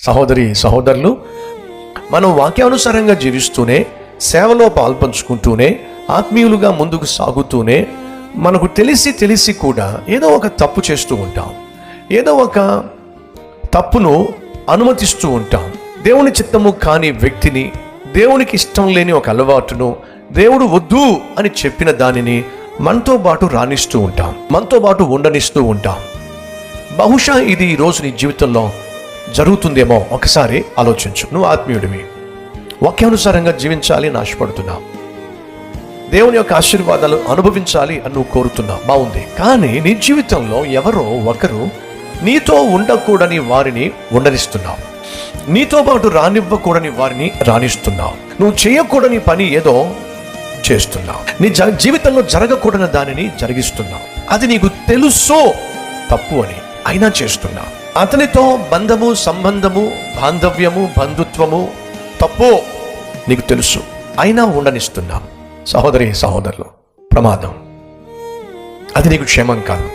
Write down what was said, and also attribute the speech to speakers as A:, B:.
A: సహోదరి సహోదరులు, మనం వాక్యానుసారంగా జీవిస్తూనే, సేవలో పాల్పంచుకుంటూనే, ఆత్మీయులుగా ముందుకు సాగుతూనే మనకు తెలిసి కూడా ఏదో ఒక తప్పు చేస్తూ ఉంటాం. ఏదో ఒక తప్పును అనుమతిస్తూ ఉంటాం. దేవుని చిత్తము కాని వ్యక్తిని, దేవునికి ఇష్టం లేని ఒక అలవాటును, దేవుడు వద్దు అని చెప్పిన దానిని మనతో పాటు రాణిస్తూ ఉంటాం, మనతో పాటు ఉండనిస్తూ ఉంటాం. బహుశా ఇది ఈరోజు నీ జీవితంలో జరుగుతుందేమో. ఒకసారి ఆలోచించు. నువ్వు ఆత్మీయుడివి, వాక్యానుసారంగా జీవించాలి అని ఆశపడుతున్నావు, దేవుని యొక్క ఆశీర్వాదాలు అనుభవించాలి అని నువ్వు కోరుతున్నావు. బాగుంది. కానీ నీ జీవితంలో ఎవరో ఒకరు నీతో ఉండకూడని వారిని ఉండనిస్తున్నావు, నీతో పాటు రానివ్వకూడని వారిని రాణిస్తున్నావు. నువ్వు చేయకూడని పని ఏదో చేస్తున్నావు, నీ జీవితంలో జరగకూడని దానిని జరిగిస్తున్నావు. అది నీకు తెలుసో తప్పు అని, అయినా చేస్తున్నావు. అతనితో బంధము, సంబంధము, బాంధవ్యము, బంధుత్వము తప్పు నీకు తెలుసు, అయినా ఉండనిస్తున్నావు. సహోదరి సహోదరులు, ప్రమాదం. అది నీకు క్షేమం కాదు.